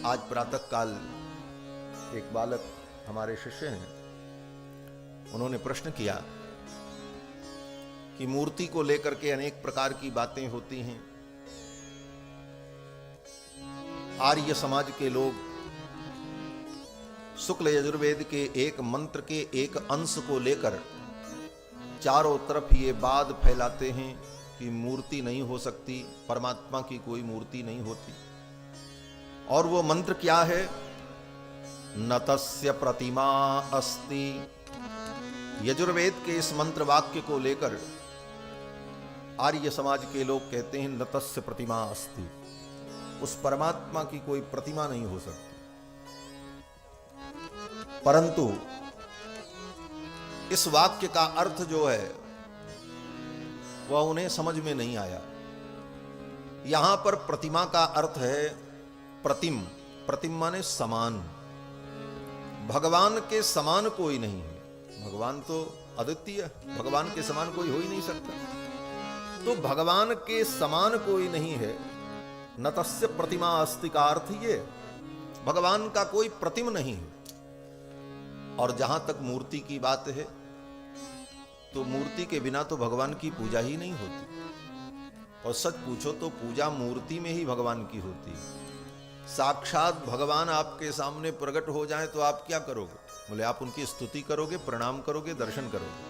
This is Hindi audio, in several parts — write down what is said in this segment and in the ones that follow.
आज प्रातः काल एक बालक हमारे शिष्य हैं, उन्होंने प्रश्न किया कि मूर्ति को लेकर के अनेक प्रकार की बातें होती हैं। आर्य समाज के लोग शुक्ल यजुर्वेद के एक मंत्र के एक अंश को लेकर चारों तरफ ये बात फैलाते हैं कि मूर्ति नहीं हो सकती, परमात्मा की कोई मूर्ति नहीं होती। और वो मंत्र क्या है? न तस्य प्रतिमा अस्ति। यजुर्वेद के इस मंत्र वाक्य को लेकर आर्य समाज के लोग कहते हैं न तस्य प्रतिमा अस्ति, उस परमात्मा की कोई प्रतिमा नहीं हो सकती। परंतु इस वाक्य का अर्थ जो है वह उन्हें समझ में नहीं आया। यहां पर प्रतिमा का अर्थ है प्रतिम। प्रतिम माने समान। भगवान के समान कोई नहीं है। भगवान तो अद्वितीय, भगवान के समान कोई हो ही नहीं सकता। तो भगवान के समान कोई नहीं है। न तस्य प्रतिमा अस्ति का अर्थ ये, भगवान का कोई प्रतिम नहीं है। और जहां तक मूर्ति की बात है तो मूर्ति के बिना तो भगवान की पूजा ही नहीं होती। और सच पूछो तो पूजा मूर्ति में ही भगवान की होती है। साक्षात भगवान आपके सामने प्रकट हो जाए तो आप क्या करोगे? बोले आप उनकी स्तुति करोगे, प्रणाम करोगे, दर्शन करोगे।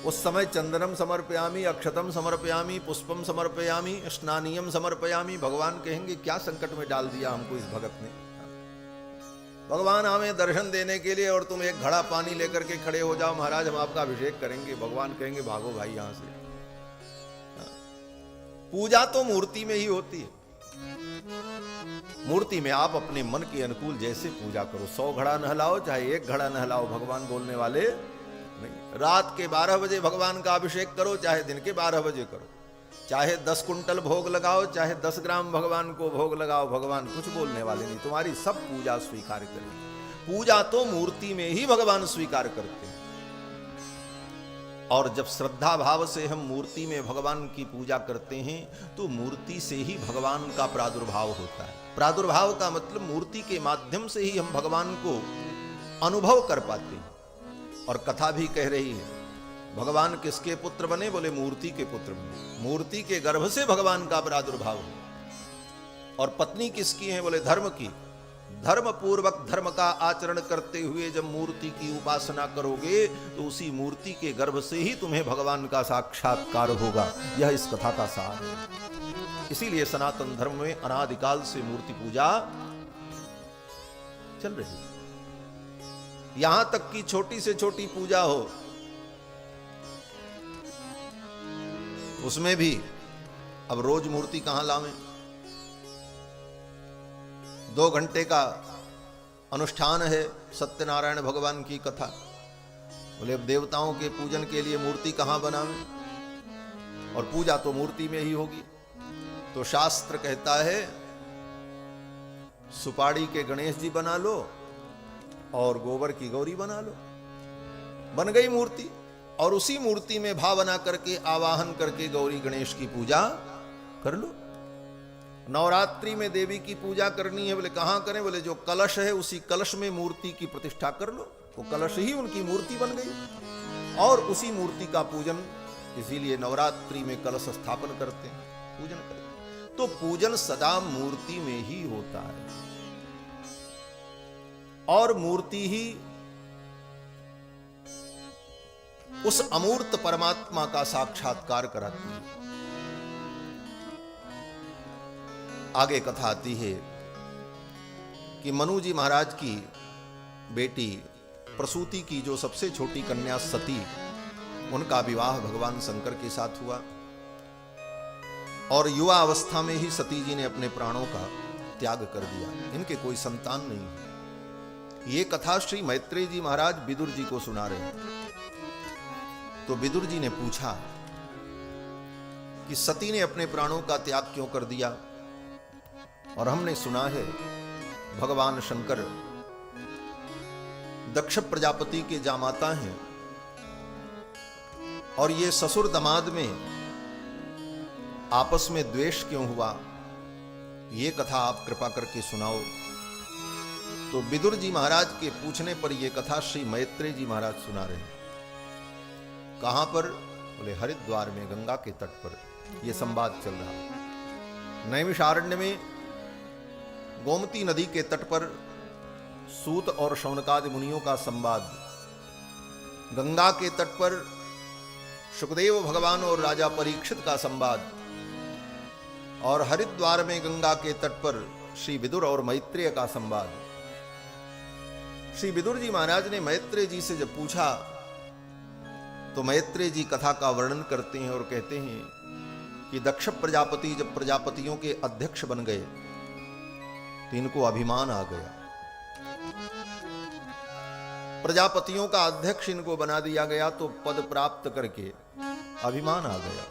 उस समय चंदनम समर्पयामि, अक्षतम समर्पयामि, पुष्पम समर्पयामि, स्नानियम समर्पयामि। भगवान कहेंगे क्या संकट में डाल दिया हमको इस भगत ने। भगवान हमें दर्शन देने के लिए और तुम एक घड़ा पानी लेकर के खड़े हो जाओ, महाराज हम आपका अभिषेक करेंगे। भगवान कहेंगे भागो भाई यहां से। पूजा तो मूर्ति में ही होती है। मूर्ति में आप अपने मन के अनुकूल जैसे पूजा करो। 100 घड़ा नहलाओ चाहे 1 घड़ा नहलाओ, भगवान बोलने वाले नहीं। रात के 12 बजे भगवान का अभिषेक करो चाहे दिन के 12 बजे करो। चाहे 10 कुंटल भोग लगाओ चाहे 10 ग्राम भगवान को भोग लगाओ, भगवान कुछ बोलने वाले नहीं। तुम्हारी सब पूजा स्वीकार करेंगे। पूजा तो मूर्ति में ही भगवान स्वीकार करते हैं। और जब श्रद्धा भाव से हम मूर्ति में भगवान की पूजा करते हैं तो मूर्ति से ही भगवान का प्रादुर्भाव होता है। प्रादुर्भाव का मतलब मूर्ति के माध्यम से ही हम भगवान को अनुभव कर पाते हैं। और कथा भी कह रही है भगवान किसके पुत्र बने? बोले मूर्ति के पुत्र बने। मूर्ति के गर्भ से भगवान का प्रादुर्भाव है। और पत्नी किसकी है? बोले धर्म की। धर्म पूर्वक धर्म का आचरण करते हुए जब मूर्ति की उपासना करोगे तो उसी मूर्ति के गर्भ से ही तुम्हें भगवान का साक्षात्कार होगा। यह इस कथा का सार है। इसीलिए सनातन धर्म में अनादिकाल से मूर्ति पूजा चल रही है। यहां तक कि छोटी से छोटी पूजा हो उसमें भी अब रोज मूर्ति कहां लावें? 2 घंटे का अनुष्ठान है सत्यनारायण भगवान की कथा। बोले अब देवताओं के पूजन के लिए मूर्ति कहां बनावें? और पूजा तो मूर्ति में ही होगी। तो शास्त्र कहता है सुपाड़ी के गणेश जी बना लो और गोबर की गौरी बना लो, बन गई मूर्ति। और उसी मूर्ति में भावना करके आवाहन करके गौरी गणेश की पूजा कर लो। नवरात्रि में देवी की पूजा करनी है, बोले कहां करें? बोले जो कलश है उसी कलश में मूर्ति की प्रतिष्ठा कर लो। वो कलश ही उनकी मूर्ति बन गई। और उसी मूर्ति का पूजन, इसीलिए नवरात्रि में कलश स्थापन करते हैं, पूजन करते हैं। तो पूजन सदा मूर्ति में ही होता है। और मूर्ति ही उस अमूर्त परमात्मा का साक्षात्कार कराती है। आगे कथा आती है कि मनु जी महाराज की बेटी प्रसूति की जो सबसे छोटी कन्या सती, उनका विवाह भगवान शंकर के साथ हुआ। और युवा अवस्था में ही सती जी ने अपने प्राणों का त्याग कर दिया। इनके कोई संतान नहीं है। ये कथा श्री मैत्रेय जी महाराज विदुर जी को सुना रहे हैं। तो विदुर जी ने पूछा कि सती ने अपने प्राणों का त्याग क्यों कर दिया? और हमने सुना है भगवान शंकर दक्ष प्रजापति के जामाता हैं। और ये ससुर दमाद में आपस में द्वेष क्यों हुआ? ये कथा आप कृपा करके सुनाओ। तो विदुर जी महाराज के पूछने पर यह कथा श्री मैत्रेय जी महाराज सुना रहे हैं। कहां पर? बोले हरिद्वार में गंगा के तट पर यह संवाद चल रहा। नैमिषारण्य में गोमती नदी के तट पर सूत और शौनकादि मुनियों का संवाद, गंगा के तट पर सुखदेव भगवान और राजा परीक्षित का संवाद, और हरिद्वार में गंगा के तट पर श्री विदुर और मैत्रेय का संवाद। श्री विदुर जी महाराज ने मैत्रेय जी से जब पूछा तो मैत्रेय जी कथा का वर्णन करते हैं और कहते हैं कि दक्ष प्रजापति जब प्रजापतियों के अध्यक्ष बन गए तो इनको अभिमान आ गया। प्रजापतियों का अध्यक्ष इनको बना दिया गया तो पद प्राप्त करके अभिमान आ गया।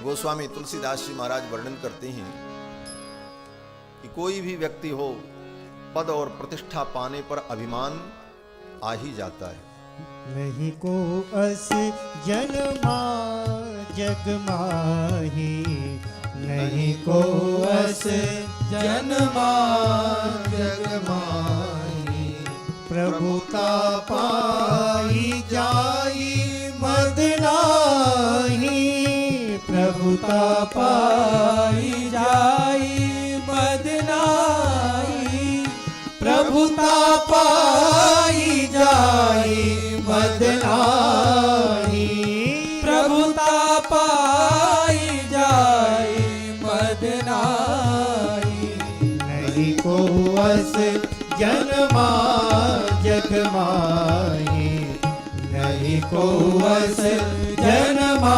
गोस्वामी तुलसीदास जी महाराज वर्णन करते हैं कि कोई भी व्यक्ति हो, पद और प्रतिष्ठा पाने पर अभिमान आ ही जाता है। नहीं को अस जन्मा जग माही, नहीं को अस जन्मा जग माही, प्रभुता पाई जाई मद नाही, प्रभुता पाई जाई मद नाही, प्रभुता पाई जाई मद नाही, प्रभुता पाई जाई मद नाही। नहीं को अस जन्मा जग माही, नहीं को अस जन्मा